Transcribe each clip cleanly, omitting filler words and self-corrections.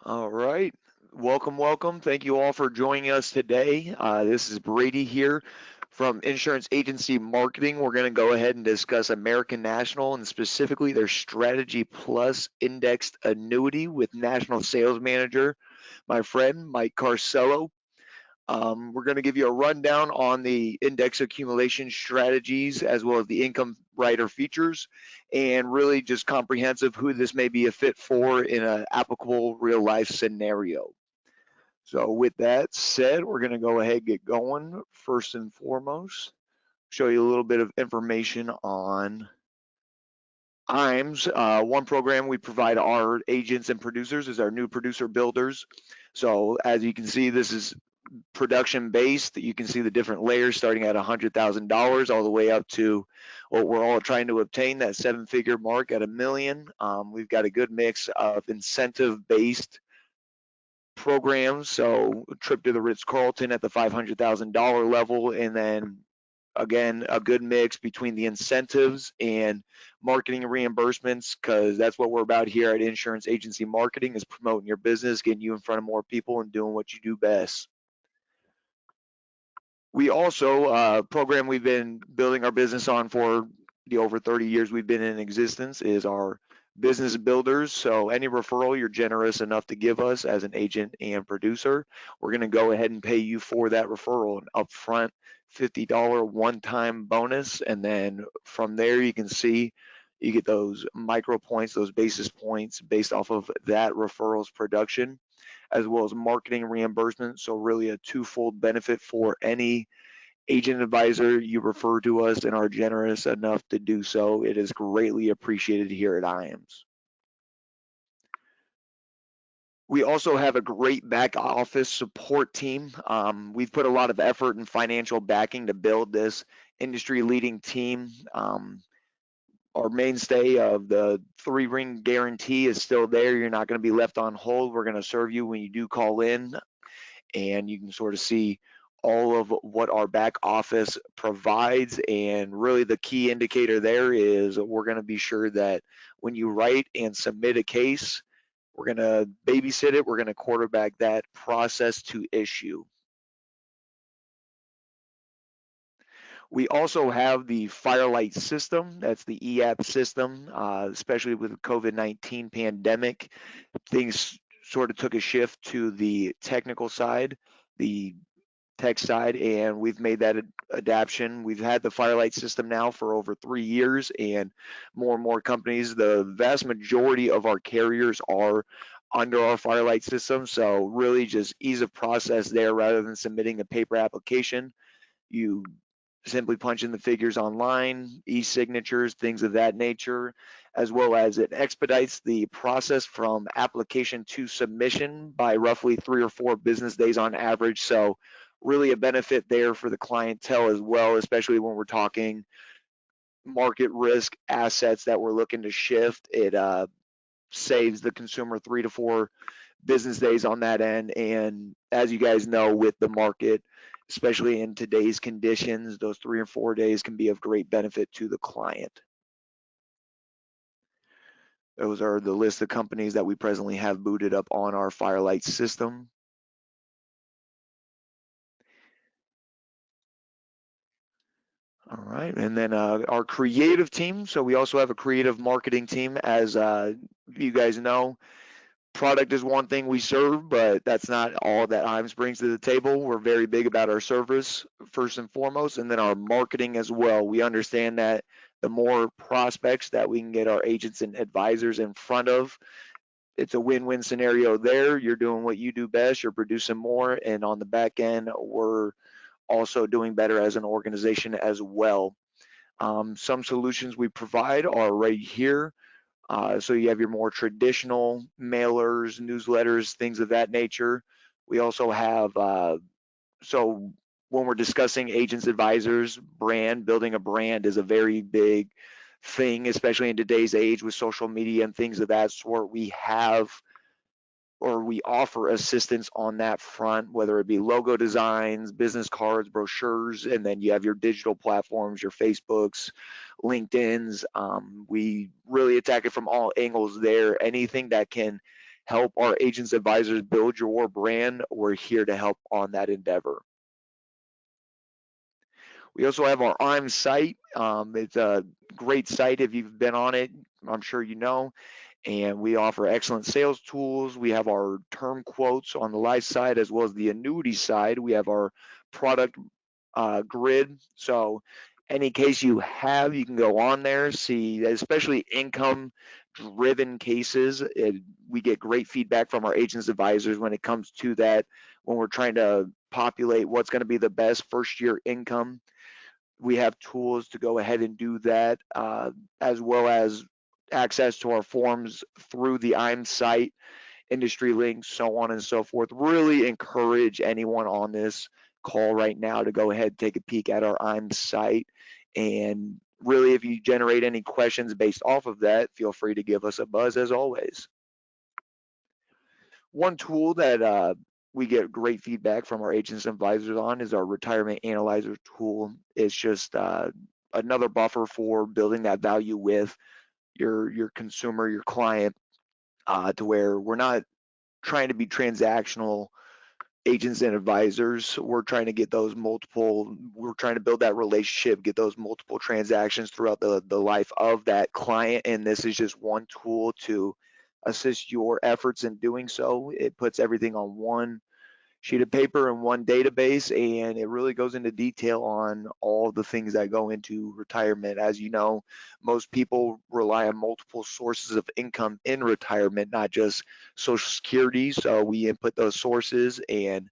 All right. Welcome, welcome. Thank you all for joining us today. This is Brady here from Insurance Agency Marketing. We're going to go ahead and discuss American National and specifically their Strategy Plus Indexed Annuity with National Sales Manager, my friend Mike Carsello. We're going to give you a rundown on the index accumulation strategies as well as the income rider features and really just comprehensive who this may be a fit for in an applicable real life scenario. So with that said, we're going to go ahead and get going. First and foremost, show you a little bit of information on IAMS. One program we provide our agents and producers is our new producer builders. So as you can see, this is production based. You can see the different layers starting at $100,000 all the way up to what we're all trying to obtain, that seven-figure mark at $1 million. We've got a good mix of incentive based programs. So trip to the Ritz-Carlton at the $500,000 level, and then again, a good mix between the incentives and marketing reimbursements, because that's what we're about here at Insurance Agency Marketing, is promoting your business, getting you in front of more people and doing what you do best. We also, program we've been building our business on for the over 30 years we've been in existence is our business builders. So any referral you're generous enough to give us as an agent and producer, we're going to go ahead and pay you for that referral, an upfront $50 one-time bonus. And then from there, you can see you get those micro points, those basis points based off of that referral's production, as well as marketing reimbursement. So really a twofold benefit for any agent advisor you refer to us and are generous enough to do so. It is greatly appreciated here at IAMS. We also have a great back office support team. We've put a lot of effort and financial backing to build this industry leading team. Our mainstay of the 3-ring guarantee is still there. You're not going to be left on hold. We're going to serve you when you do call in, and you can sort of see all of what our back office provides. And really the key indicator there is we're going to be sure that when you write and submit a case, we're going to babysit it. We're going to quarterback that process to issue. We also have the Firelight system. That's the EAP system, especially with the COVID-19 pandemic. Things sort of took a shift to the technical side, the tech side, and we've made that adaptation. We've had the Firelight system now for over 3 years, and more companies, the vast majority of our carriers are under our Firelight system. So really just ease of process there rather than submitting a paper application. You simply punch in the figures online, e-signatures, things of that nature, as well as it expedites the process from application to submission by roughly 3 or 4 business days on average. So really a benefit there for the clientele as well, especially when we're talking market risk assets that we're looking to shift. It saves the consumer 3 to 4 business days on that end. And as you guys know, with the market, especially in today's conditions, those 3 or 4 days can be of great benefit to the client. Those are the list of companies that we presently have booted up on our Firelight system. All right, and then our creative team. So we also have a creative marketing team. As you guys know, product is one thing we serve, but that's not all that IAMS brings to the table. We're very big about our service first and foremost, and then our marketing as well. We understand that the more prospects that we can get our agents and advisors in front of, it's a win-win scenario there. You're doing what you do best, you're producing more, and on the back end, we're also doing better as an organization as well. Some solutions we provide are right here. So you have your more traditional mailers, newsletters, things of that nature. We also have, so when we're discussing agents, advisors, brand, building a brand is a very big thing, especially in today's age with social media and things of that sort. We have, or we offer assistance on that front, whether it be logo designs, business cards, brochures, and then you have your digital platforms, your Facebooks, LinkedIn's. We really attack it from all angles there. Anything that can help our agents advisors build your brand, we're here to help on that endeavor. We also have our IAMS site. It's a great site. If you've been on it, I'm sure you know. And we offer excellent sales tools. We have our term quotes on the life side as well as the annuity side. We have our product grid. So any case you have, you can go on there, see, especially income driven cases. We get great feedback from our agents advisors when it comes to that, when we're trying to populate what's going to be the best first year income. We have tools to go ahead and do that, as well as access to our forms through the IAMS site, industry links, so on and so forth. Really encourage anyone on this call right now to go ahead and take a peek at our IAMS site. And really, if you generate any questions based off of that, feel free to give us a buzz as always. One tool that we get great feedback from our agents and advisors on is our retirement analyzer tool. It's just another buffer for building that value with your consumer, your client, to where we're not trying to be transactional agents and advisors. We're trying to get those multiple, we're trying to build that relationship, get those multiple transactions throughout the life of that client. And this is just one tool to assist your efforts in doing so. It puts everything on one sheet of paper and one database, and it really goes into detail on all the things that go into retirement. As you know, most people rely on multiple sources of income in retirement, not just Social Security. So we input those sources, and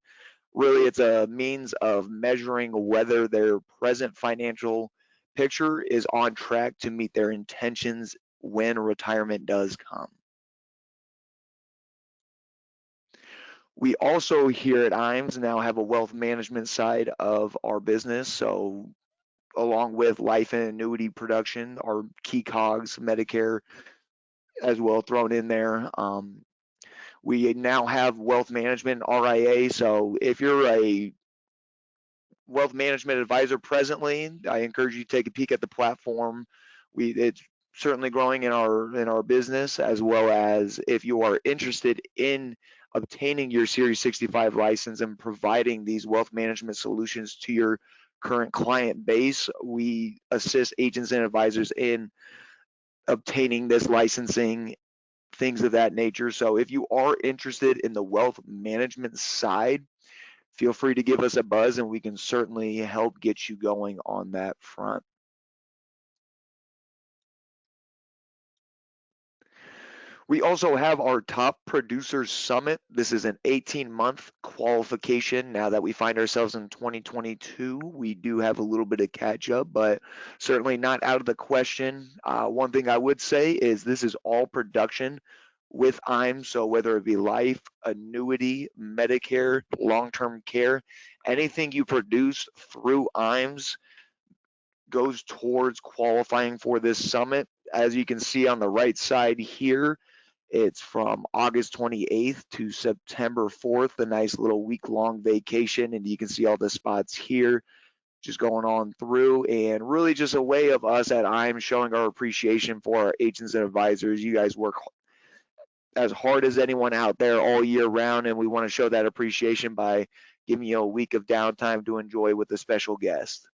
really it's a means of measuring whether their present financial picture is on track to meet their intentions when retirement does come. We also here at IAMS now have a wealth management side of our business. So along with life and annuity production, our key cogs, Medicare as well thrown in there. We now have wealth management, RIA. So if you're a wealth management advisor presently, I encourage you to take a peek at the platform. It's certainly growing in our business, as well as if you are interested in obtaining your Series 65 license and providing these wealth management solutions to your current client base. We assist agents and advisors in obtaining this licensing, things of that nature. So if you are interested in the wealth management side, feel free to give us a buzz and we can certainly help get you going on that front. We also have our Top Producers Summit. This is an 18-month qualification. Now that we find ourselves in 2022, we do have a little bit of catch up, but certainly not out of the question. One thing I would say is this is all production with IAMS, so whether it be life, annuity, Medicare, long-term care, anything you produce through IAMS goes towards qualifying for this summit. As you can see on the right side here, it's from August 28th to September 4th, a nice little week-long vacation, and you can see all the spots here just going on through, and really just a way of us at IAMS showing our appreciation for our agents and advisors. You guys work as hard as anyone out there all year round, and we want to show that appreciation by giving you a week of downtime to enjoy with a special guest.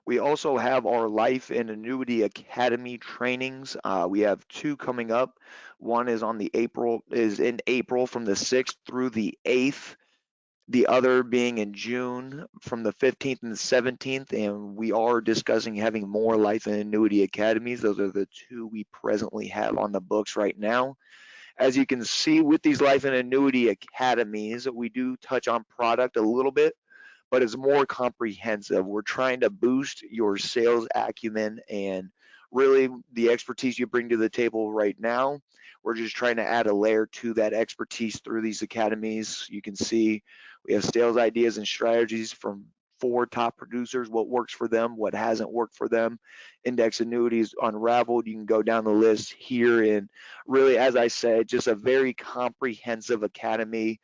We also have our Life and Annuity Academy trainings. We have two coming up. One is in April from the 6th through the 8th. The other being in June from the 15th and the 17th. And we are discussing having more Life and Annuity Academies. Those are the two we presently have on the books right now. As you can see with these Life and Annuity Academies, we do touch on product a little bit, but it's more comprehensive. We're trying to boost your sales acumen and really the expertise you bring to the table right now. We're just trying to add a layer to that expertise through these academies. You can see we have sales ideas and strategies from 4 top producers, what works for them, what hasn't worked for them. Index annuities unraveled. You can go down the list here, and really, as I said, just a very comprehensive academy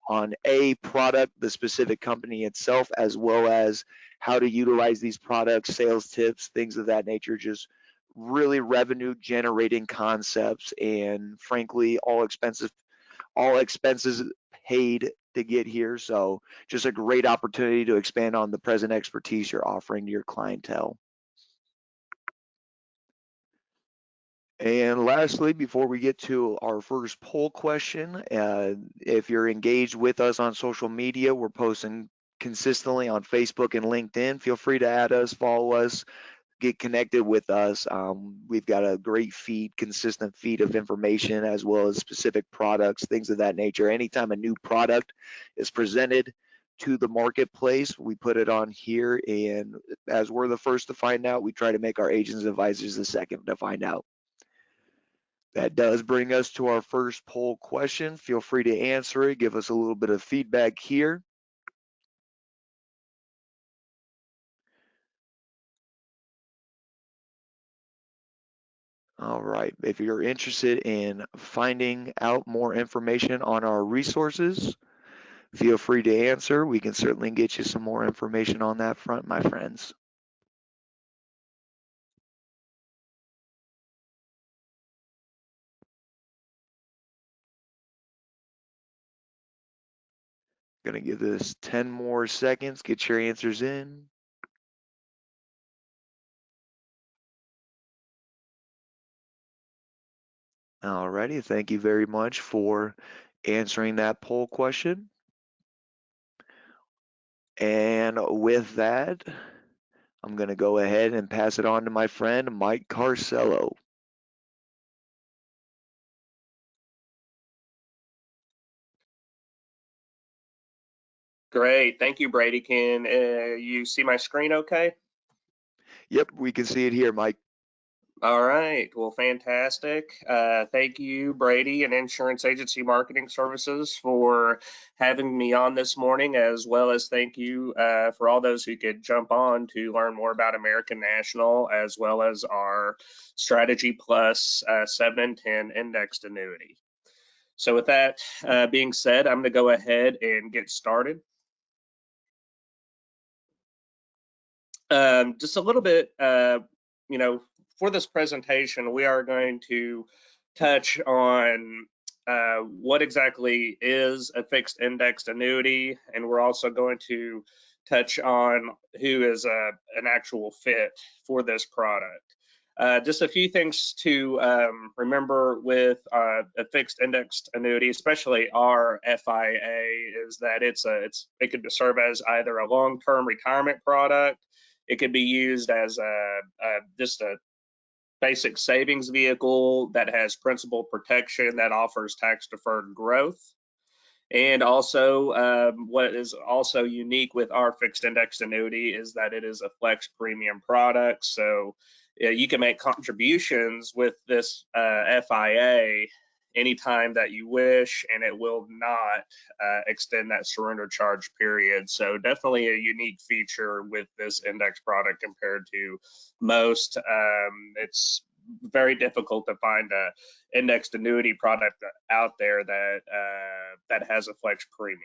on a product, the specific company itself, as well as how to utilize these products, sales tips, things of that nature. Just really revenue generating concepts, and frankly, all expenses paid to get here. So just a great opportunity to expand on the present expertise you're offering to your clientele. And lastly, before we get to our first poll question, if you're engaged with us on social media, we're posting consistently on Facebook and LinkedIn. Feel free to add us, follow us, get connected with us. We've got a great feed, consistent feed of information, as well as specific products, things of that nature. Anytime a new product is presented to the marketplace, we put it on here, and as we're the first to find out, we try to make our agents and advisors the second to find out. That does bring us to our first poll question. Feel free to answer it. Give us a little bit of feedback here. All right. If you're interested in finding out more information on our resources, feel free to answer. We can certainly get you some more information on that front, my friends. Gonna give this 10 more seconds. Get your answers in. Alrighty, thank you very much for answering that poll question. And with that, I'm gonna go ahead and pass it on to my friend, Mike Carsello. Great. Thank you, Brady. Can you see my screen okay? Yep, we can see it here, Mike. All right. Well, fantastic. Thank you, Brady and Insurance Agency Marketing Services, for having me on this morning, as well as thank you for all those who could jump on to learn more about American National, as well as our Strategy Plus 7 and 10 Indexed Annuity. So with that being said, I'm going to go ahead and get started. Just a little bit, for this presentation, we are going to touch on what exactly is a fixed indexed annuity, and we're also going to touch on who is an actual fit for this product. Just a few things to remember with a fixed indexed annuity, especially our FIA, is that it could serve as either a long-term retirement product. It could be used as just a basic savings vehicle that has principal protection that offers tax-deferred growth. And also, what is also unique with our fixed indexed annuity is that it is a flex premium product. So you can make contributions with this FIA anytime that you wish, and it will not extend that surrender charge period. So definitely a unique feature with this index product compared to most. It's very difficult to find a indexed annuity product out there that has a flex premium.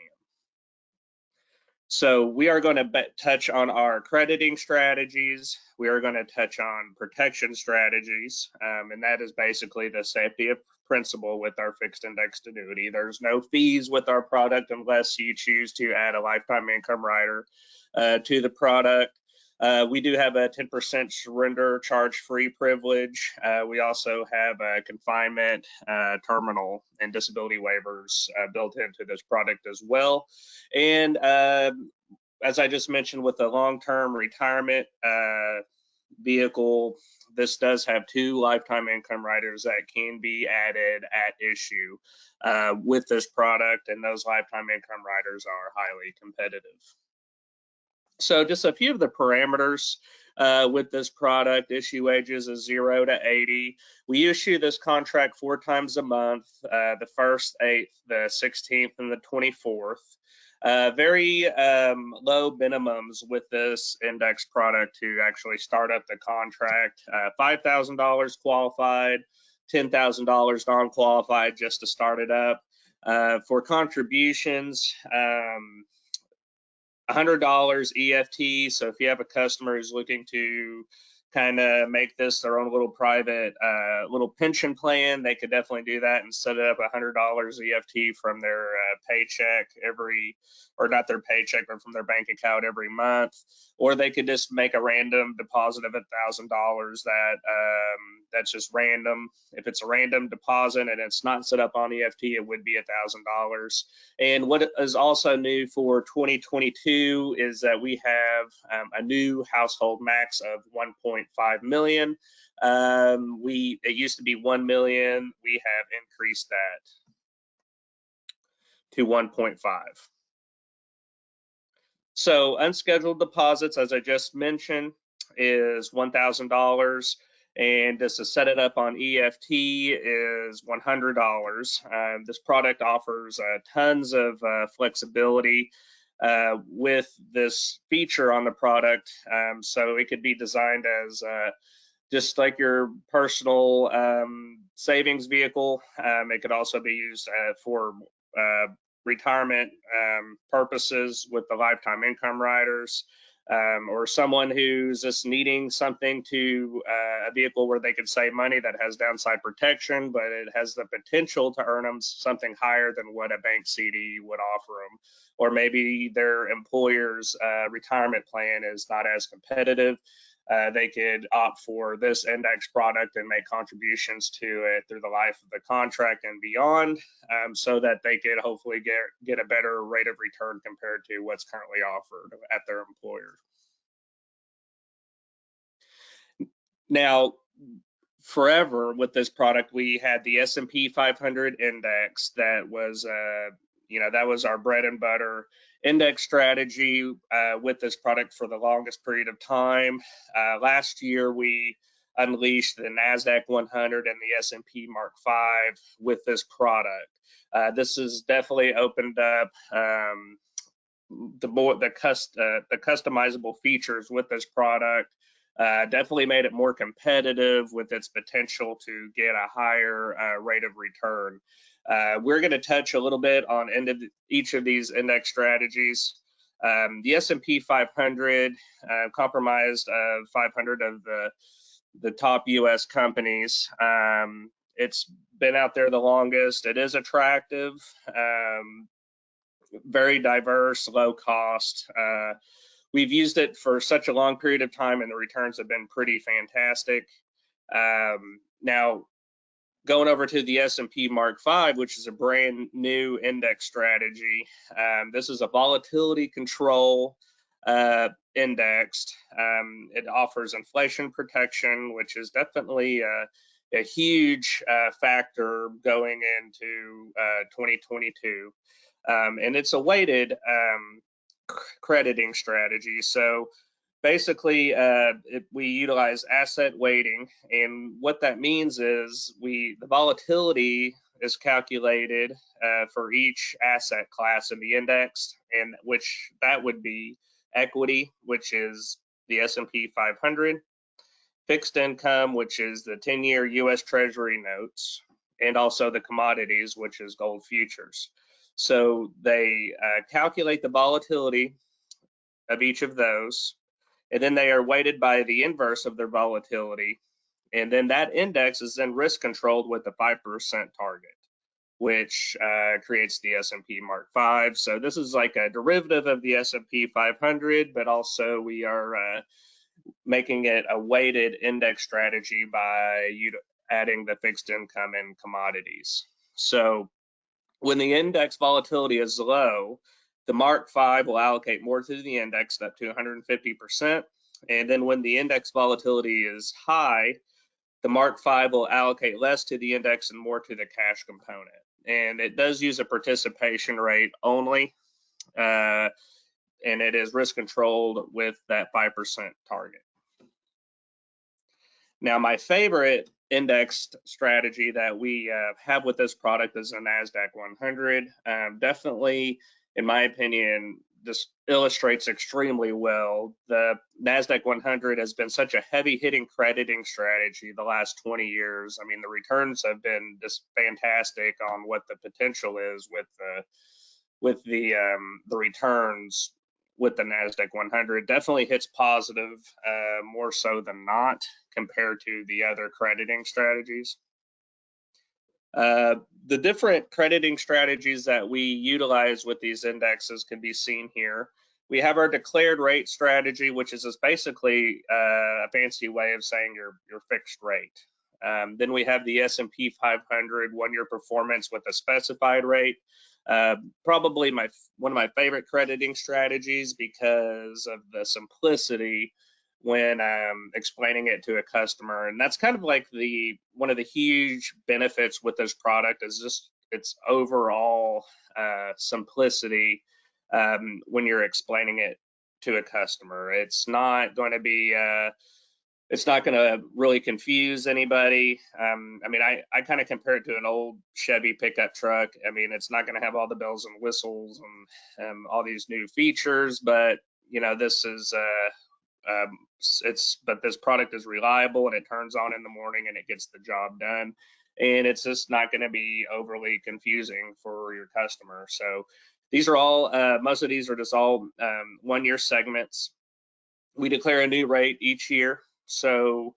So we are going to touch on our crediting strategies. We are going to touch on protection strategies, and that is basically the safety of principal with our fixed indexed annuity. There's no fees with our product unless you choose to add a lifetime income rider to the product. We do have a 10% surrender charge-free privilege. We also have a confinement, terminal, and disability waivers built into this product as well. And as I just mentioned, with the long-term retirement vehicle, this does have 2 lifetime income riders that can be added at issue with this product, and those lifetime income riders are highly competitive. So just a few of the parameters with this product: issue ages is 0 to 80. We issue this contract 4 times a month, the 1st, 8th, the 16th, and the 24th. Very low minimums with this index product to actually start up the contract. $5,000 qualified, $10,000 non-qualified just to start it up. For contributions, $100 EFT. So if you have a customer who's looking to kind of make this their own little private little pension plan, they could definitely do that and set it up $100 EFT from their paycheck or not their paycheck, but from their bank account every month. Or they could just make a random deposit of $1,000 that's just random. If it's a random deposit and it's not set up on EFT, it would be $1,000. And what is also new for 2022 is that we have a new household max of 1.5 million. It used to be 1 million. We have increased that to 1.5. So unscheduled deposits, as I just mentioned, is $1,000. And just to set it up on EFT is $100. This product offers tons of flexibility with this feature on the product. So it could be designed as just like your personal savings vehicle. It could also be used for retirement purposes with the lifetime income riders, or someone who's just needing something to a vehicle where they can save money that has downside protection, but it has the potential to earn them something higher than what a bank CD would offer them. Or maybe their employer's retirement plan is not as competitive. They could opt for this index product and make contributions to it through the life of the contract and beyond, so that they could hopefully get a better rate of return compared to what's currently offered at their employer. Now, forever with this product, we had the S&P 500 index that was that was our bread and butter index strategy with this product for the longest period of time. Last year, we unleashed the NASDAQ 100 and the S&P Mark V with this product. This has definitely opened up the customizable features with this product. Definitely made it more competitive with its potential to get a higher rate of return. We're going to touch a little bit on each of these index strategies. The S&P 500 comprised of 500 of the top U.S. companies. It's been out there the longest. It is attractive, very diverse, low cost. We've used it for such a long period of time, and the returns have been pretty fantastic. Now, going over to the S&P Mark V, which is a brand new index strategy. This is a volatility control indexed. It offers inflation protection, which is definitely a huge factor going into 2022. And it's a weighted crediting strategy. So basically, we utilize asset weighting, and what that means is the volatility is calculated for each asset class in the index, and which that would be equity, which is the S&P 500, fixed income, which is the 10-year U.S. Treasury notes, and also the commodities, which is gold futures. So they calculate the volatility of each of those, and then they are weighted by the inverse of their volatility. And then that index is then risk controlled with a 5% target, which creates the S&P Mark V. So this is like a derivative of the S&P 500, but also we are making it a weighted index strategy by adding the fixed income and commodities. So when the index volatility is low, the Mark V will allocate more to the index, up to 150%. And then when the index volatility is high, the Mark V will allocate less to the index and more to the cash component. And it does use a participation rate only, and it is risk controlled with that 5% target. Now, my favorite indexed strategy that we have with this product is the NASDAQ 100. Definitely, in my opinion, this illustrates extremely well. The NASDAQ 100 has been such a heavy-hitting crediting strategy the last 20 years. I mean, the returns have been just fantastic on what the potential is with the returns with the NASDAQ 100 definitely hits positive, more so than not, compared to the other crediting strategies. The different crediting strategies that we utilize with these indexes can be seen here. We have our declared rate strategy, which is just basically a fancy way of saying your fixed rate. Then we have the S&P 500 one-year performance with a specified rate. Probably one of my favorite crediting strategies because of the simplicity when explaining it to a customer. And that's kind of like one of the huge benefits with this product is just its overall simplicity when you're explaining it to a customer. It's not going to be it's not going to really confuse anybody. I mean, I kind of compare it to an old Chevy pickup truck. I mean, it's not going to have all the bells and whistles and all these new features, but you know, this is but this product is reliable and it turns on in the morning and it gets the job done, and it's just not going to be overly confusing for your customer. So these are all most of these are just all 1-year segments. We declare a new rate each year, so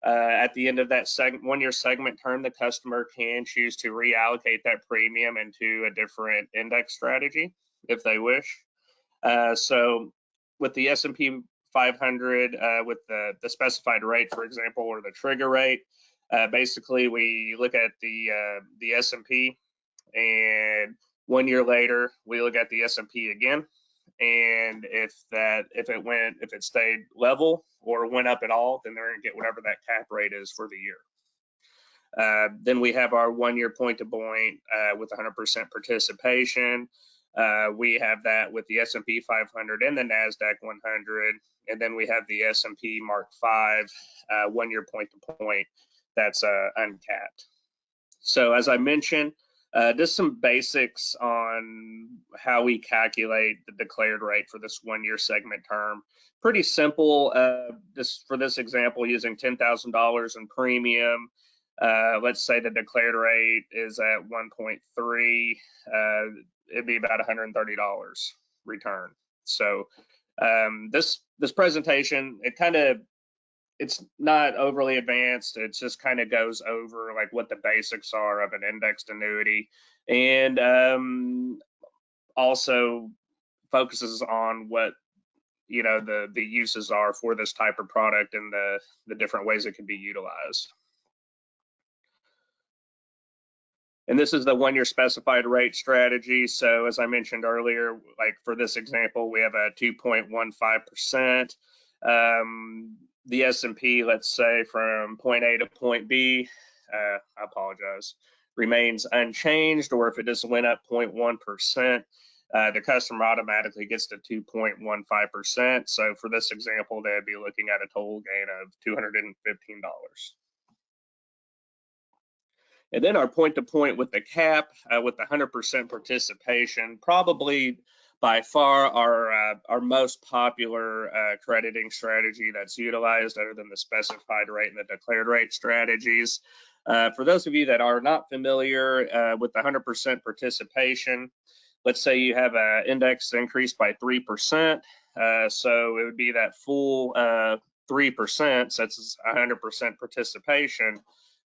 at the end of that 1-year segment term, the customer can choose to reallocate that premium into a different index strategy if they wish. So with the S&P 500, with the specified rate, for example, or the trigger rate, basically we look at the S&P, and 1 year later we look at the S&P again, and if it stayed level or went up at all, then they're going to get whatever that cap rate is for the year. Then we have our 1-year point-to-point with 100% participation. We have that with the S&P 500 and the NASDAQ 100, and then we have the S&P Mark V 1-year point-to-point that's uncapped. So as I mentioned, just some basics on how we calculate the declared rate for this 1-year segment term. Pretty simple. For this example, using $10,000 in premium. Let's say the declared rate is at 1.3. It'd be about $130 return. So this presentation, it's not overly advanced. It just kind of goes over like what the basics are of an indexed annuity, and also focuses on what the uses are for this type of product and the different ways it can be utilized. And this is the 1-year specified rate strategy. So as I mentioned earlier, like for this example, we have a 2.15%. The S&P, let's say from point A to point B, I apologize, remains unchanged, or if it just went up 0.1%, the customer automatically gets to 2.15%. So for this example, they'd be looking at a total gain of $215. And then our point-to-point with the cap, with the 100% participation, probably by far our most popular crediting strategy that's utilized, other than the specified rate and the declared rate strategies. For those of you that are not familiar with the 100% participation, let's say you have an index increase by 3%. So it would be that full 3%, so that's 100% participation.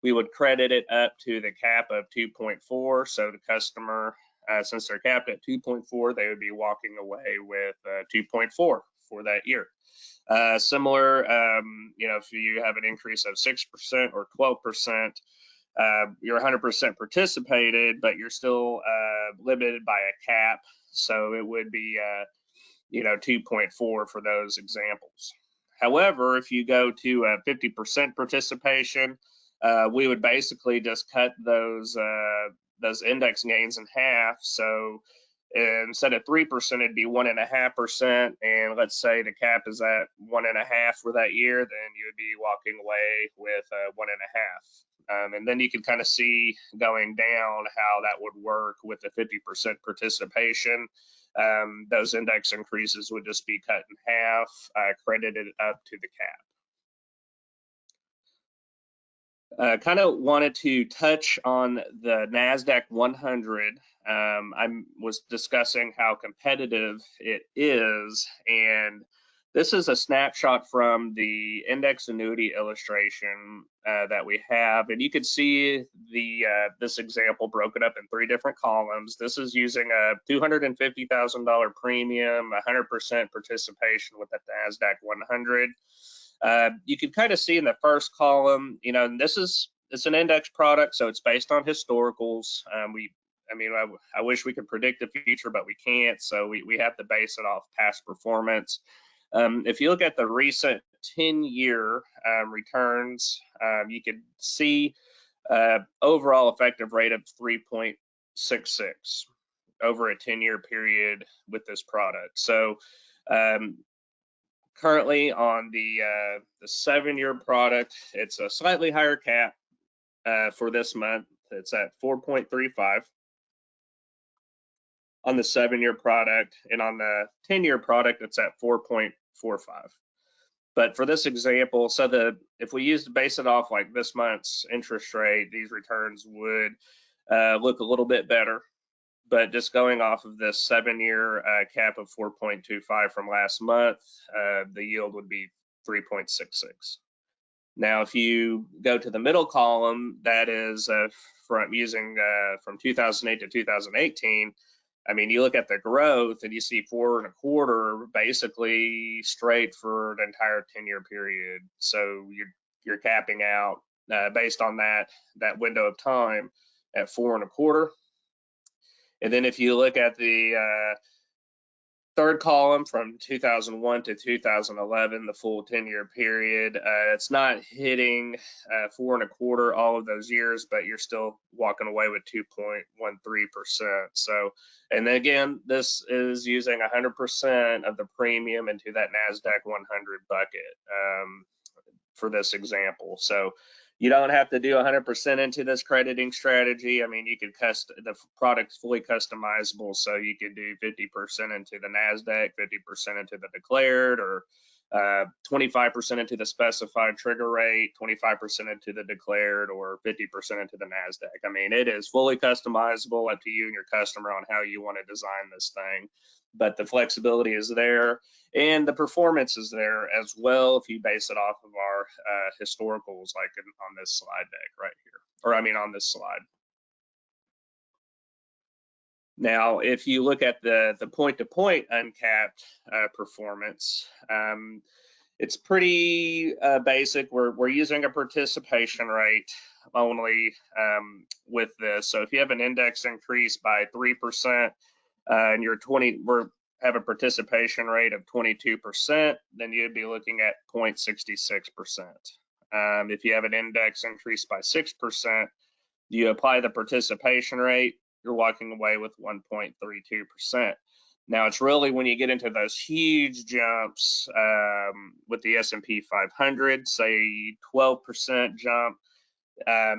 We would credit it up to the cap of 2.4. So the customer, since they're capped at 2.4, they would be walking away with 2.4 for that year. Similar, if you have an increase of 6% or 12%, you're 100% participated, but you're still limited by a cap. So it would be, 2.4 for those examples. However, if you go to 50% participation, we would basically just cut those index gains in half. So instead of 3%, it'd be 1.5%. And let's say the cap is at 1.5 for that year, then you would be walking away with 1.5. And then you can kind of see going down how that would work with the 50% participation. Those index increases would just be cut in half, credited up to the cap. Kind of wanted to touch on the NASDAQ 100. I was discussing how competitive it is, and this is a snapshot from the index annuity illustration that we have, and you can see this example broken up in 3 different columns. This is using a $250,000 premium, 100% participation with the NASDAQ 100. You can kind of see in the first column, you know, and it's an index product, so it's based on historicals. I wish we could predict the future, but we can't, so we have to base it off past performance. If you look at the recent 10-year returns, you can see overall effective rate of 3.66 over a 10-year period with this product. So currently on the 7-year product, it's a slightly higher cap for this month. It's at 4.35 on the 7-year product, and on the 10-year product, it's at 4.45. But for this example, so if we used to base it off like this month's interest rate, these returns would look a little bit better. But just going off of this 7-year cap of 4.25 from last month, the yield would be 3.66. Now, if you go to the middle column, that is from 2008 to 2018. I mean, you look at the growth and you see 4.25 basically straight for an entire 10-year period. So you're capping out based on that window of time at 4.25. And then if you look at the third column from 2001 to 2011, the full 10-year period, it's not hitting 4.25 all of those years, but you're still walking away with 2.13%. So, and then again, this is using 100% of the premium into that NASDAQ 100 bucket for this example. So you don't have to do 100% into this crediting strategy. I mean, you could the product's fully customizable, so you could do 50% into the NASDAQ, 50% into the declared, or 25% into the specified trigger rate, 25% into the declared, or 50% into the NASDAQ. I mean, it is fully customizable, up to you and your customer on how you want to design this thing. But the flexibility is there, and the performance is there as well if you base it off of our historicals, like on this slide deck right here, or I mean on this slide. Now, if you look at the point-to-point uncapped performance, it's pretty basic. We're using a participation rate only with this. So if you have an index increase by 3%, and we have a participation rate of 22%, then you'd be looking at 0.66%. If you have an index increase by 6%, you apply the participation rate, you're walking away with 1.32%. Now, it's really when you get into those huge jumps with the S&P 500, say 12% jump,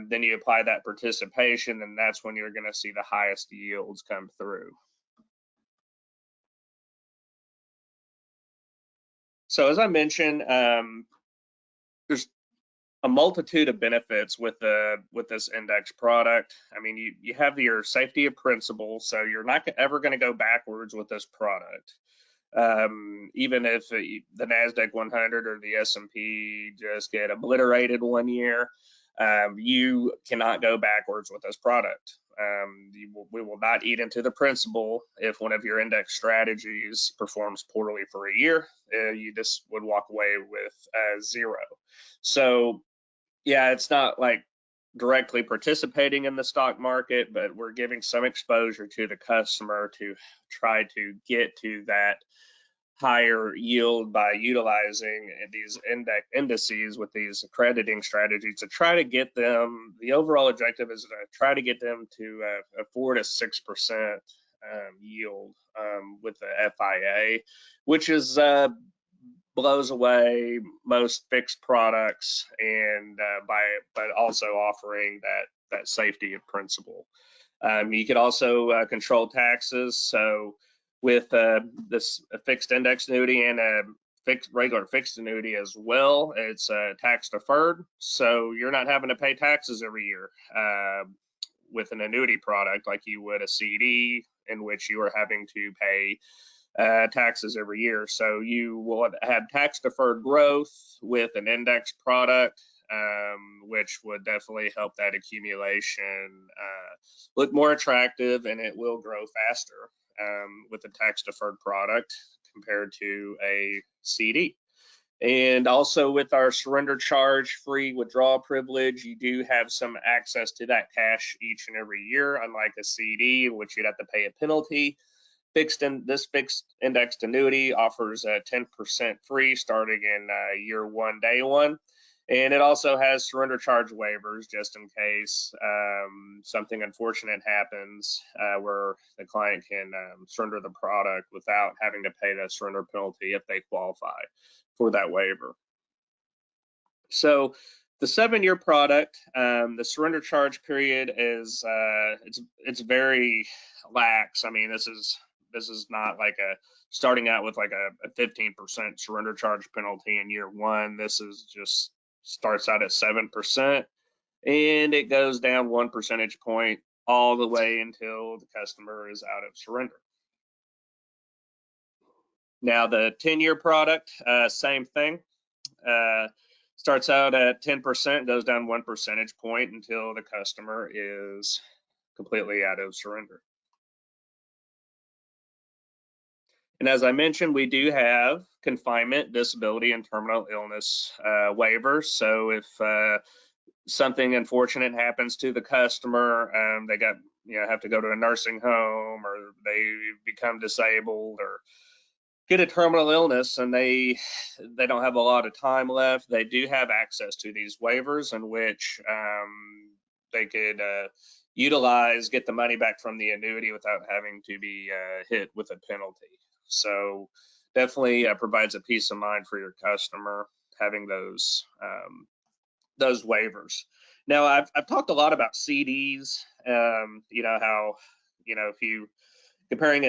then you apply that participation, and that's when you're going to see the highest yields come through. So as I mentioned, there's a multitude of benefits with this index product. I mean, you have your safety of principal, so you're not ever going to go backwards with this product. Even if the NASDAQ 100 or the S&P just get obliterated one year, you cannot go backwards with this product. We will not eat into the principal if one of your index strategies performs poorly for a year. You just would walk away with 0. So yeah, it's not like directly participating in the stock market, but we're giving some exposure to the customer to try to get to that higher yield by utilizing these indices with these accrediting strategies to try to get them. The overall objective is to try to get them to a 4 to 6% yield with the FIA, which is blows away most fixed products, and but also offering that safety of principal. You could also control taxes. So with this fixed index annuity and regular fixed annuity as well. It's tax deferred, so you're not having to pay taxes every year with an annuity product like you would a CD, in which you are having to pay taxes every year. So you will have tax deferred growth with an index product, which would definitely help that accumulation look more attractive, and it will grow faster with a tax deferred product compared to a CD. And also with our surrender charge free withdrawal privilege, you do have some access to that cash each and every year, unlike a CD, in which you'd have to pay a penalty. This fixed indexed annuity offers 10% free starting in year one, day one. And it also has surrender charge waivers just in case something unfortunate happens where the client can surrender the product without having to pay the surrender penalty if they qualify for that waiver. So the 7-year product, the surrender charge period is it's very lax. I mean, this is not like starting out with like a 15% surrender charge penalty in year one. This is just starts out at 7%, and it goes down 1 percentage point all the way until the customer is out of surrender. Now the 10-year product, same thing. Starts out at 10%, goes down 1 percentage point until the customer is completely out of surrender. And as I mentioned, we do have confinement, disability, and terminal illness waivers. So if something unfortunate happens to the customer, they have to go to a nursing home, or they become disabled, or get a terminal illness, and they don't have a lot of time left, they do have access to these waivers in which they could utilize, get the money back from the annuity without having to be hit with a penalty. So definitely provides a peace of mind for your customer having those waivers. Now, I've talked a lot about CDs. How if you comparing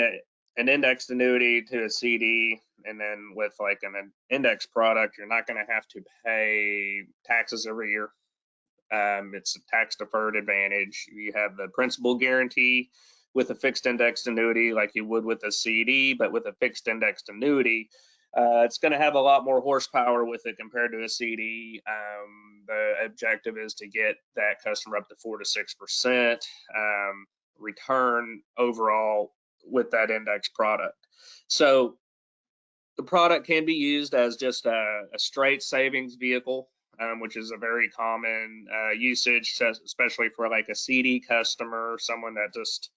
an indexed annuity to a CD, and then with like an index product, you're not going to have to pay taxes every year. It's a tax deferred advantage. You have the principal guarantee with a fixed indexed annuity like you would with a CD, but with a fixed indexed annuity, it's going to have a lot more horsepower with it compared to a CD. The objective is to get that customer up to 4 to 6% return overall with that index product. So the product can be used as just a straight savings vehicle, which is a very common usage, especially for like a CD customer, someone that just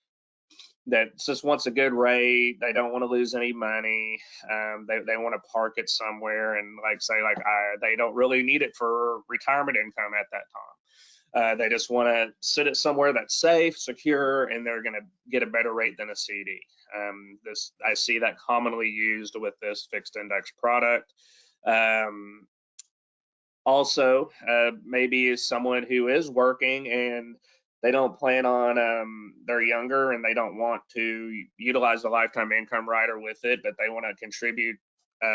wants a good rate. They don't want to lose any money. They want to park it somewhere and they don't really need it for retirement income at that time. They just want to sit it somewhere that's safe, secure, and they're going to get a better rate than a CD. I see that commonly used with this fixed index product. Also, maybe someone who is working and they don't plan on, they're younger and they don't want to utilize the lifetime income rider with it, but they want to contribute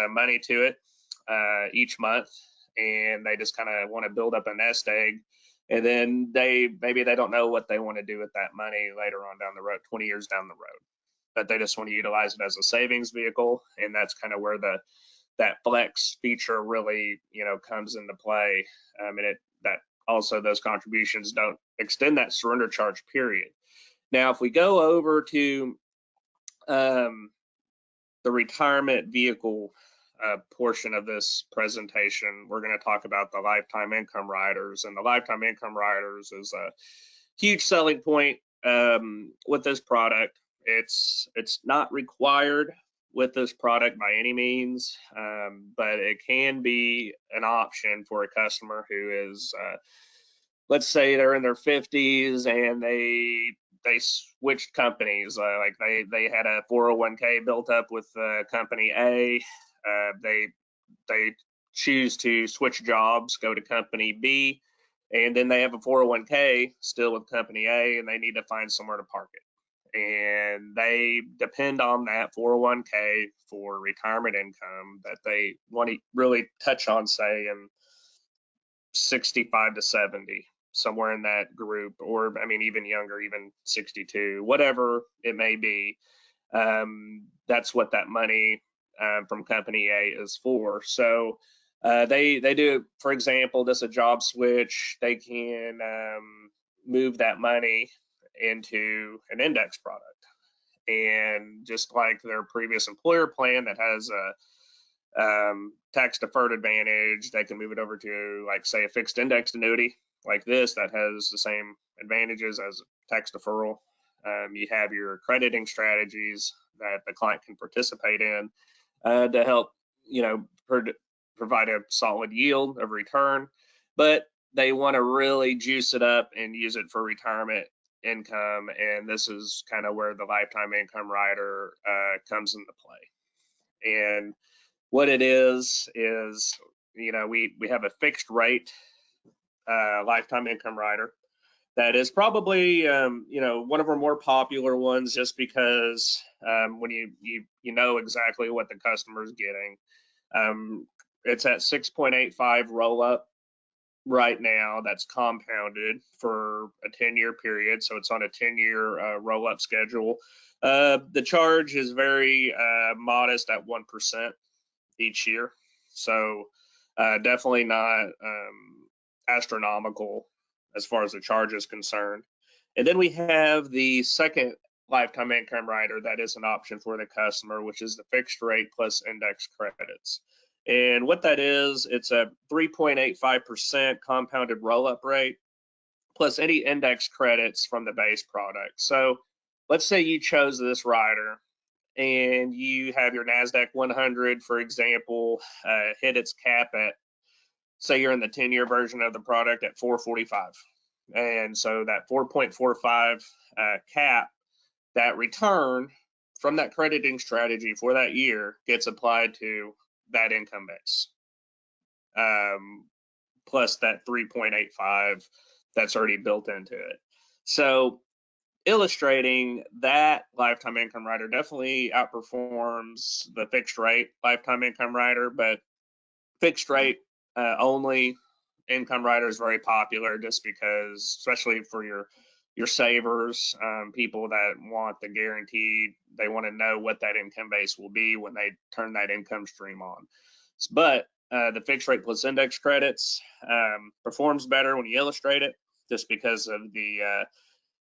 money to it each month, and they just kind of want to build up a nest egg. And then maybe they don't know what they want to do with that money later on down the road, 20 years down the road, but they just want to utilize it as a savings vehicle. And that's kind of where that flex feature really, comes into play. And that also those contributions don't extend that surrender charge period. Now, if we go over to the retirement vehicle portion of this presentation, we're going to talk about the lifetime income riders. And the lifetime income riders is a huge selling point with this product. It's not required with this product by any means, but it can be an option for a customer who is, let's say they're in their 50s and they switched companies. Like they had a 401k built up with company A. They choose to switch jobs, go to company B, and then they have a 401k still with company A, and they need to find somewhere to park it. and they depend on that 401k for retirement income that they want to really touch on, say, in 65 to 70, somewhere in that group, or I mean, even younger, even 62, whatever it may be. That's what that money from Company A is for. So they do, for example, this a job switch. They can move that money into an index product, and just like their previous employer plan that has a tax deferred advantage, they can move it over to, like, say, a fixed indexed annuity like this that has the same advantages as tax deferral. You have your crediting strategies that the client can participate in to help, provide a solid yield of return, but they want to really juice it up and use it for retirement income. And this is kind of where the lifetime income rider comes into play. And what it is, we have a fixed rate lifetime income rider that is probably one of our more popular ones, just because when you know exactly what the customer is getting. It's at 6.85 roll up right now. That's compounded for a 10-year period, so it's on a 10-year roll up schedule. The charge is very modest at 1% each year, so definitely not astronomical as far as the charge is concerned. And then we have the second lifetime income rider that is an option for the customer, which is the fixed rate plus index credits. And what that is, it's a 3.85% compounded roll-up rate plus any index credits from the base product. So let's say you chose this rider and you have your NASDAQ 100, for example, hit its cap at, say you're in the 10-year version of the product, at 445. And so that 4.45 cap, that return from that crediting strategy for that year gets applied to that income base, plus that 3.85 that's already built into it. So illustrating that lifetime income rider definitely outperforms the fixed rate lifetime income rider, but fixed rate only income rider is very popular, just because, especially for your savers, people that want the guaranteed, they want to know what that income base will be when they turn that income stream on. But the fixed rate plus index credits performs better when you illustrate it, just because of the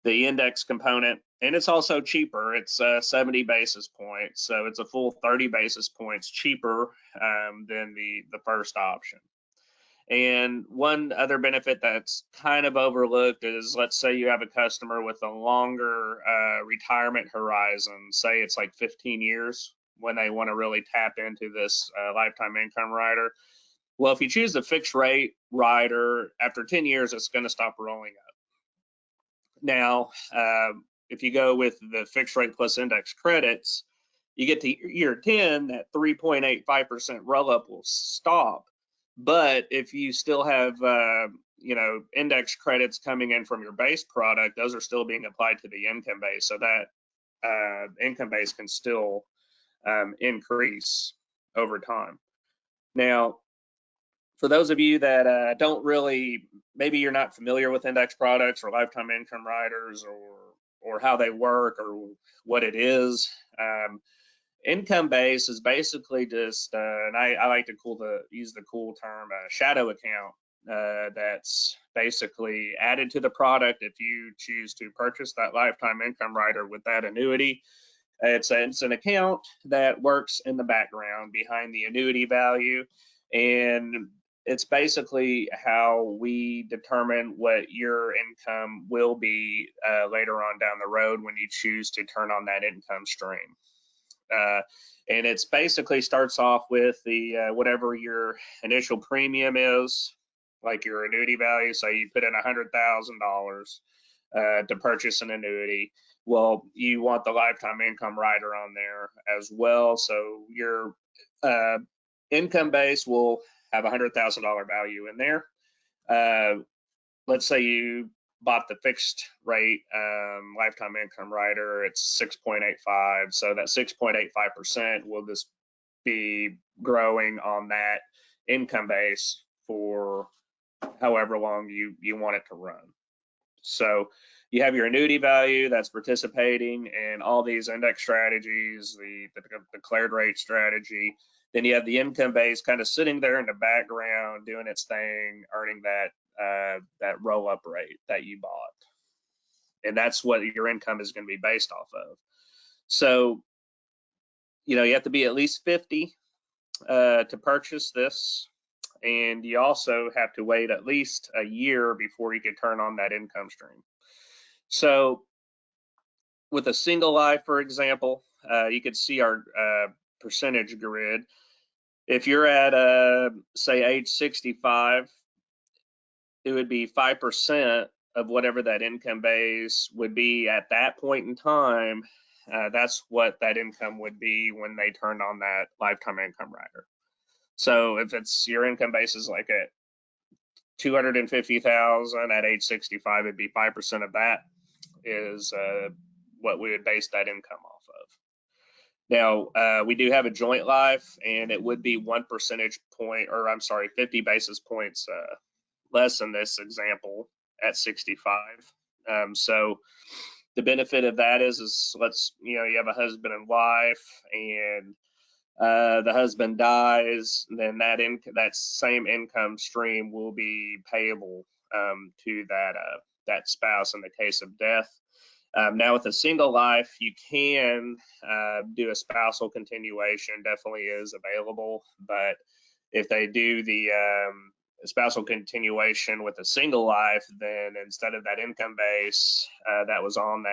index component, and it's also cheaper. It's 70 basis points, so it's a full 30 basis points cheaper than the first option. And one other benefit that's kind of overlooked is, let's say you have a customer with a longer retirement horizon, say it's like 15 years, when they want to really tap into this lifetime income rider. Well, if you choose the fixed rate rider, after 10 years, it's going to stop rolling up. Now, if you go with the fixed rate plus index credits, you get to year 10, that 3.85% roll up will stop. But if you still have index credits coming in from your base product, those are still being applied to the income base, so that income base can still increase over time. Now, for those of you that don't really, maybe you're not familiar with index products or lifetime income riders, or how they work or what it is, income base is basically just, and I like to use the cool term, shadow account, that's basically added to the product if you choose to purchase that lifetime income rider with that annuity. It's an account that works in the background behind the annuity value, and it's basically how we determine what your income will be later on down the road when you choose to turn on that income stream. And it's basically starts off with the whatever your initial premium is, like your annuity value. So you put in $100,000 to purchase an annuity. Well, you want the lifetime income rider on there as well. So your income base will have $100,000 value in there. Let's say you bought the fixed rate lifetime income rider, it's 6.85. So that 6.85% will just be growing on that income base for however long you want it to run. So you have your annuity value that's participating in all these index strategies, the declared rate strategy. Then you have the income base kind of sitting there in the background doing its thing, earning that roll up rate that you bought. And that's what your income is going to be based off of. So, you have to be at least 50 to purchase this. And you also have to wait at least a year before you can turn on that income stream. So with a single life, for example, you could see our percentage grid. If you're at, say, age 65, it would be 5% of whatever that income base would be at that point in time. That's what that income would be when they turned on that lifetime income rider. So if it's your income base is like at 250,000 at age 65, it'd be 5% of that is what we would base that income off of. Now, we do have a joint life, and it would be 1 percentage point, or I'm sorry, 50 basis points less than this example at 65. So the benefit of that is let's, you have a husband and wife, and the husband dies, then that same income stream will be payable to that spouse in the case of death. Now with a single life, you can do a spousal continuation, definitely is available, but if they do the spousal continuation with a single life, then instead of that income base that was on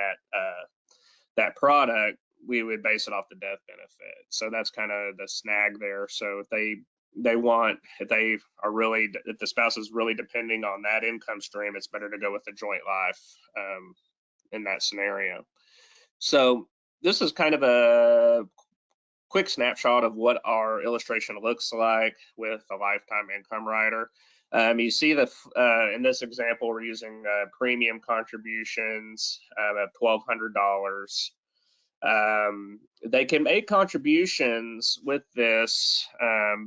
that product, we would base it off the death benefit. So that's kind of the snag there. So if if the spouse is really depending on that income stream, it's better to go with a joint life in that scenario. So this is kind of a quick snapshot of what our illustration looks like with a lifetime income rider. You see in this example, we're using premium contributions at $1,200. They can make contributions with this,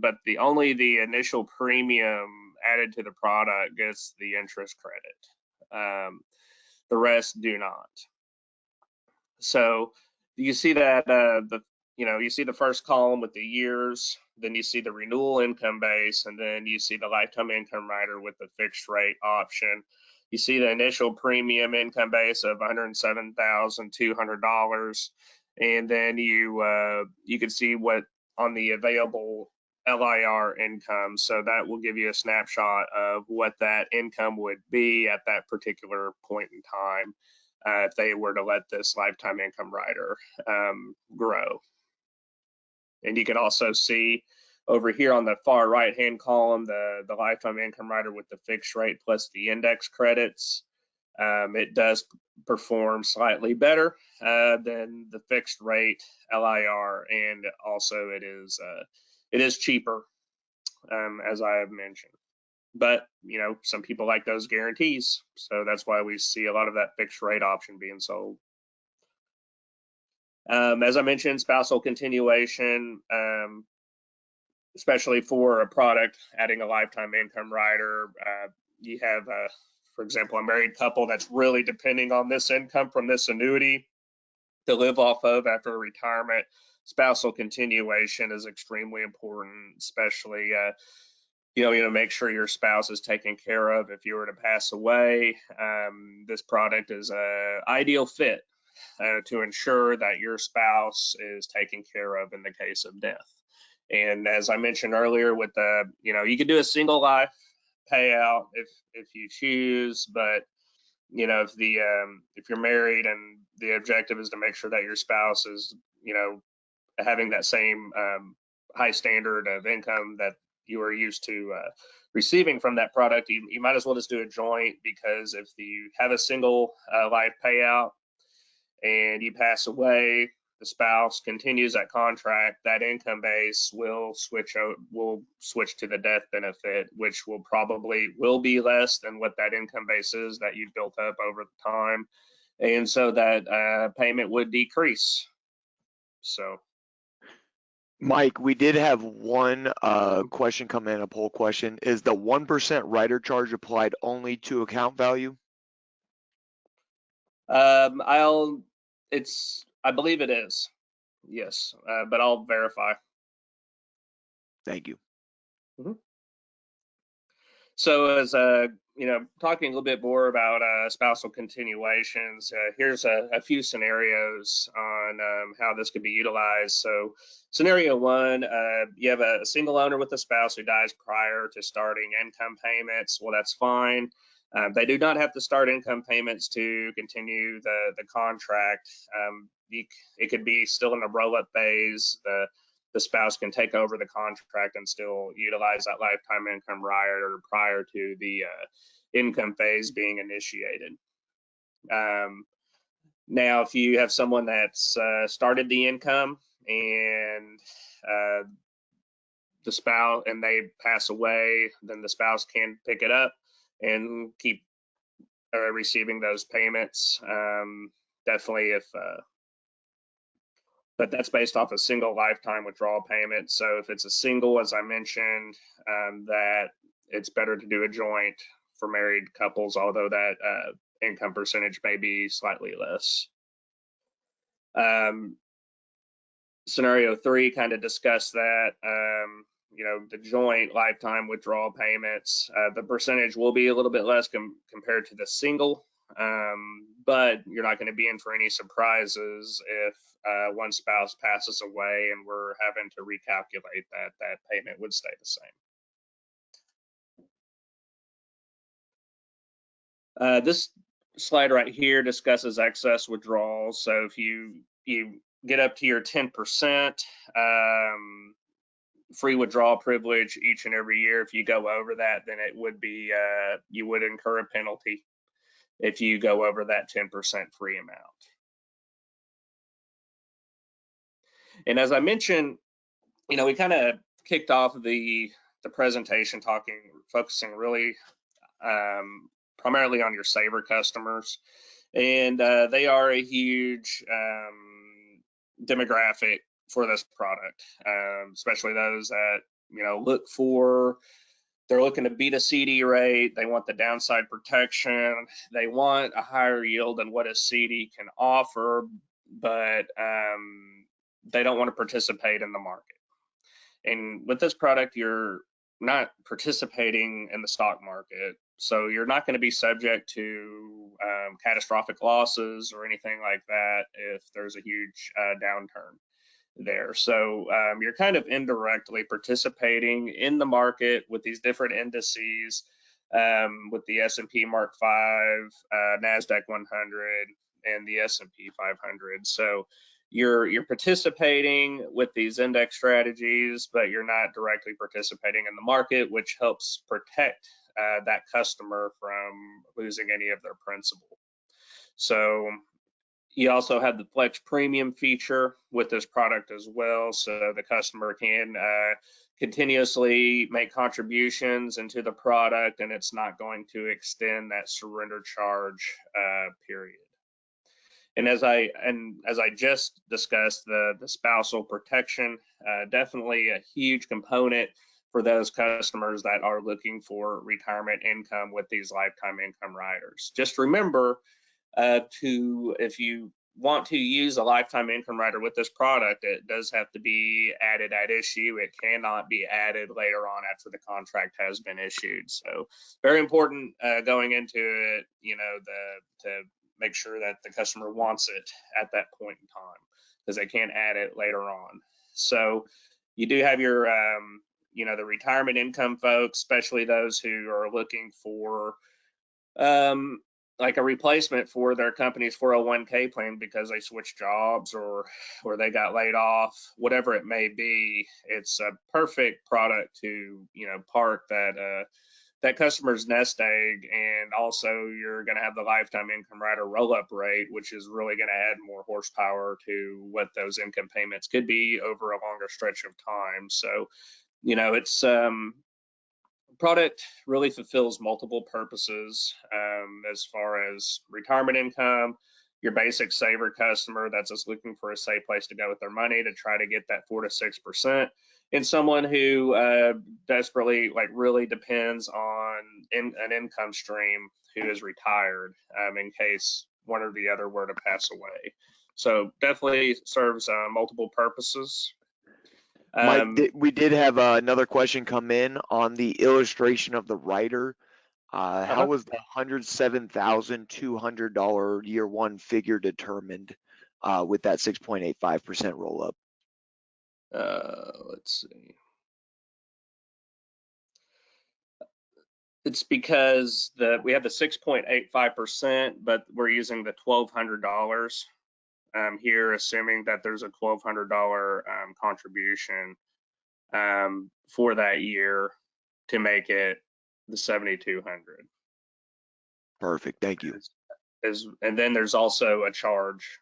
but only the initial premium added to the product gets the interest credit. The rest do not. So you see that you see the first column with the years, then you see the renewal income base, and then you see the lifetime income rider with the fixed rate option. You see the initial premium income base of $107,200, and then you can see what on the available LIR income. So that will give you a snapshot of what that income would be at that particular point in time if they were to let this lifetime income rider grow. And you can also see over here on the far right hand column the lifetime income rider with the fixed rate plus the index credits. It does perform slightly better than the fixed rate LIR, and also it is cheaper, as I have mentioned. But some people like those guarantees, so that's why we see a lot of that fixed rate option being sold. As I mentioned, spousal continuation, especially for a product adding a lifetime income rider, you have for example, a married couple that's really depending on this income from this annuity to live off of after retirement. Spousal continuation is extremely important, especially make sure your spouse is taken care of if you were to pass away. This product is an ideal fit to ensure that your spouse is taken care of in the case of death. And as I mentioned earlier, with you could do a single life payout if you choose, but if you're married and the objective is to make sure that your spouse is having that same high standard of income that you are used to receiving from that product, you might as well just do a joint, because if you have a single life payout and you pass away, the spouse continues that contract, that income base will switch to the death benefit, which will be less than what that income base is that you've built up over the time, and so that payment would decrease. So, Mike, we did have one question come in, a poll question. Is the 1% rider charge applied only to account value? I believe it is, yes, but I'll verify. Thank you. Mm-hmm. So as talking a little bit more about spousal continuations, here's a few scenarios on how this could be utilized. So scenario one, you have a single owner with a spouse who dies prior to starting income payments. Well, that's fine. They do not have to start income payments to continue the contract. It could be still in the roll-up phase. The spouse can take over the contract and still utilize that lifetime income rider prior to the income phase being initiated. Now, if you have someone that's started the income and the spouse and they pass away, then the spouse can pick it up and keep receiving those payments. Definitely but that's based off a single lifetime withdrawal payment. So if it's a single, as I mentioned, that it's better to do a joint for married couples, although that income percentage may be slightly less. Scenario three kind of discussed that, the joint lifetime withdrawal payments, the percentage will be a little bit less compared to the single, but you're not going to be in for any surprises if one spouse passes away and we're having to recalculate that payment would stay the same. This slide right here discusses excess withdrawals. So if you get up to your 10% free withdrawal privilege each and every year, if you go over that, then it would be you would incur a penalty if you go over that 10% free amount. And as I mentioned, we kind of kicked off the presentation focusing really primarily on your saver customers, and they are a huge demographic for this product, especially those that they're looking to beat a CD rate. They want the downside protection. They want a higher yield than what a CD can offer, but they don't want to participate in the market. And with this product, you're not participating in the stock market, so you're not going to be subject to catastrophic losses or anything like that if there's a huge downturn there. So you're kind of indirectly participating in the market with these different indices, with the S&P Mark 5, NASDAQ 100, and the S&P 500. So you're participating with these index strategies, but you're not directly participating in the market, which helps protect that customer from losing any of their principal. So you also have the flex premium feature with this product as well, so the customer can continuously make contributions into the product, and it's not going to extend that surrender charge period. And as I just discussed, the spousal protection, definitely a huge component for those customers that are looking for retirement income with these lifetime income riders. Just remember, if you want to use a lifetime income rider with this product, it does have to be added at issue. It cannot be added later on after the contract has been issued. So very important going into it, to make sure that the customer wants it at that point in time, because they can't add it later on. So you do have your, the retirement income folks, especially those who are looking for like a replacement for their company's 401k plan because they switched jobs or they got laid off, whatever it may be. It's a perfect product to park that that customer's nest egg, and also you're going to have the lifetime income rider roll-up rate, which is really going to add more horsepower to what those income payments could be over a longer stretch of time. So, it's product really fulfills multiple purposes as far as retirement income, your basic saver customer that's just looking for a safe place to go with their money to try to get that 4 to 6%, and someone who desperately really depends on an income stream who is retired in case one or the other were to pass away. So definitely serves multiple purposes. Mike, we did have another question come in on the illustration of the rider. How was the $107,200 year one figure determined with that 6.85% roll up? Let's see. It's because we have the 6.85%, but we're using the $1,200 here, assuming that there's a $1,200 contribution for that year to make it the 7,200. Perfect. Thank you. And then there's also a charge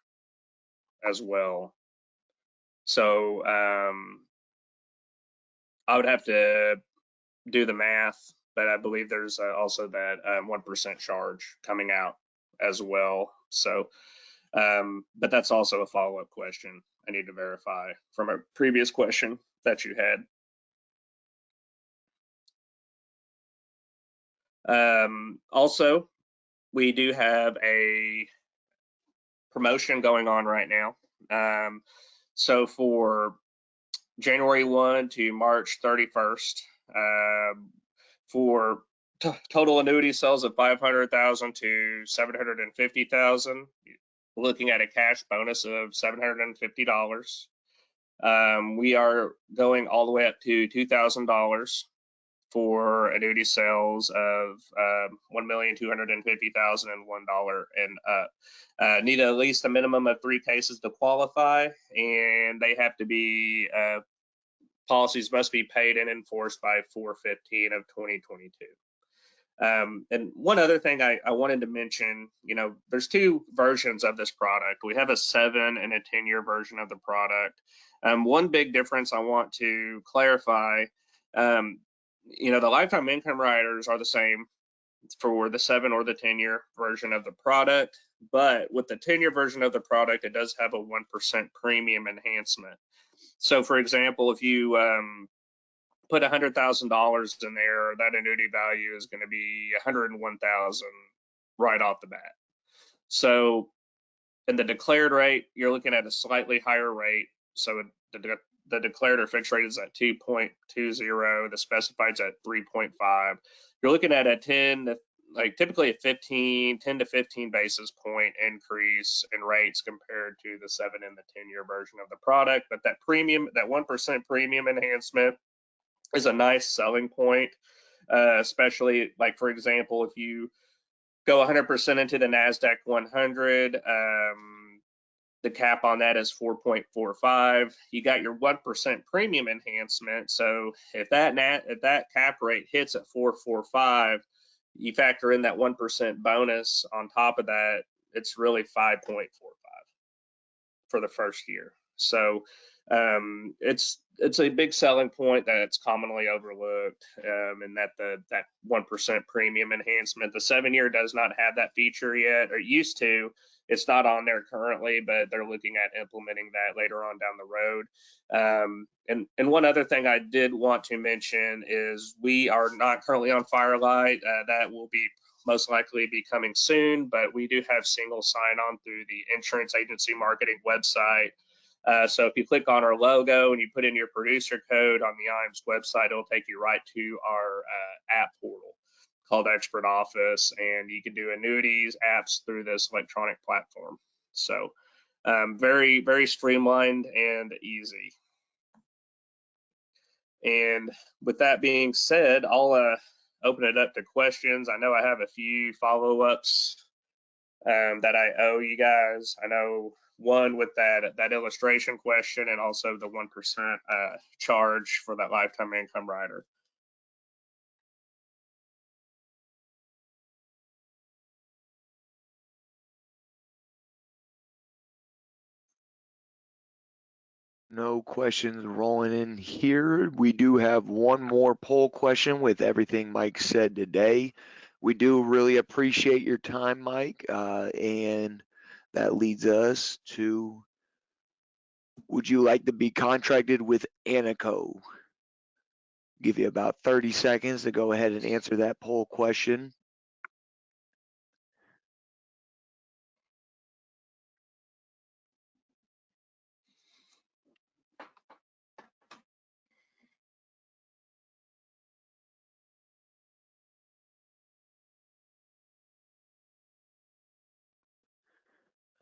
as well. So I would have to do the math, but I believe there's also that 1% charge coming out as well. So, but that's also a follow-up question I need to verify from a previous question that you had. Also, we do have a promotion going on right now. So for January 1 to March 31st, for total annuity sales of 500,000 to 750,000, looking at a cash bonus of $750. We are going all the way up to $2,000 for annuity sales of $1,250,001 and up. Need at least a minimum of 3 cases to qualify, and they have to be policies must be paid and enforced by 4/15 of 2022. And one other thing I wanted to mention, there's 2 versions of this product. We have a 7 and a 10-year version of the product. One big difference I want to clarify, the lifetime income riders are the same for the 7 or the 10-year version of the product, but with the 10-year version of the product, it does have a 1% premium enhancement. So for example, if you put $100,000 in there, that annuity value is going to be $101,000 right off the bat. So in the declared rate, you're looking at a slightly higher rate. So the declared or fixed rate is at 2.20, the specified is at 3.5. You're looking at a typically a 10 to 15 basis point increase in rates compared to the 7 and the 10-year version of the product. But that 1% premium enhancement is a nice selling point, especially for example, if you go 100% into the NASDAQ 100, the cap on that is 4.45. You got your 1% premium enhancement. So if that cap rate hits at 4.45, you factor in that 1% bonus on top of that, it's really 5.45 for the first year. So it's a big selling point that's commonly overlooked, and that 1% premium enhancement. The 7-year does not have that feature yet, or it used to. It's not on there currently, but they're looking at implementing that later on down the road. And one other thing I did want to mention is we are not currently on Firelight. That will be most likely be coming soon, but we do have single sign-on through the insurance agency marketing website. So if you click on our logo and you put in your producer code on the IAMS website, it'll take you right to our app portal called Expert Office, and you can do annuities, apps through this electronic platform. So very, very streamlined and easy. And with that being said, I'll open it up to questions. I know I have a few follow-ups that I owe you guys. I know one with that illustration question, and also the 1% charge for that lifetime income rider. No questions rolling in here. We do have one more poll question with everything Mike said today. We do really appreciate your time, Mike, and that leads us to, would you like to be contracted with ANICO? Give you about 30 seconds to go ahead and answer that poll question.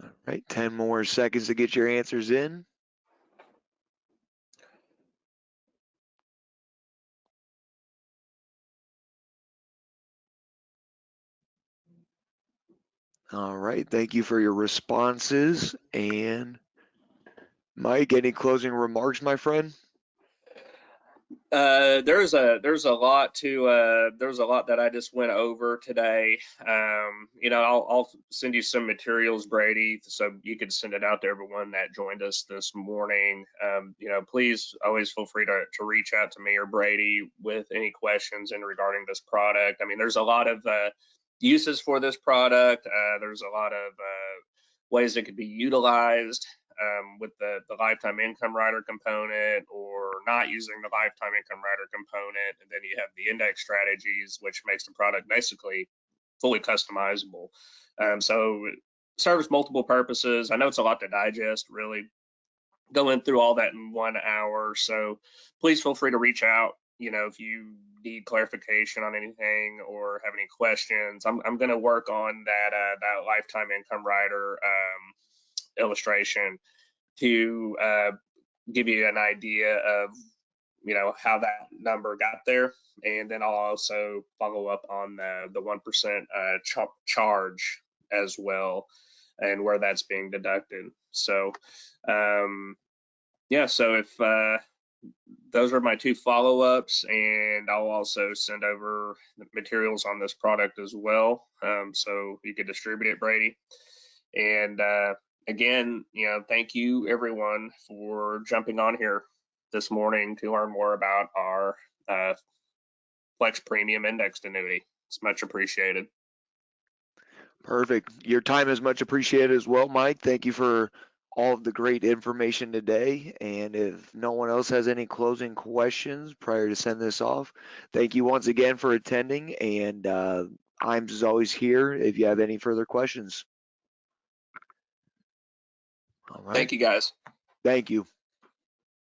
All right, 10 more seconds to get your answers in. All right, thank you for your responses. And Mike, any closing remarks, my friend? There's a lot there's a lot that I just went over today. I'll send you some materials, Brady, so you could send it out to everyone that joined us this morning. Please always feel free to reach out to me or Brady with any questions in regarding this product. I mean, there's a lot of uses for this product. There's a lot of ways it could be utilized. With the lifetime income rider component or not using the lifetime income rider component. And then you have the index strategies, which makes the product basically fully customizable. So it serves multiple purposes. I know it's a lot to digest, really going through all that in 1 hour. So please feel free to reach out. If you need clarification on anything or have any questions, I'm going to work on that lifetime income rider illustration to give you an idea of how that number got there, and then I'll also follow up on the 1% charge as well, and where that's being deducted. So so if those are my two follow-ups, and I'll also send over the materials on this product as well, so you could distribute it, Brady. And again, thank you everyone for jumping on here this morning to learn more about our Flex Premium Indexed Annuity. It's much appreciated. Perfect. Your time is much appreciated as well, Mike. Thank you for all of the great information today. And if no one else has any closing questions prior to send this off, thank you once again for attending. And IAMS is always here if you have any further questions. All right. Thank you, guys. Thank you.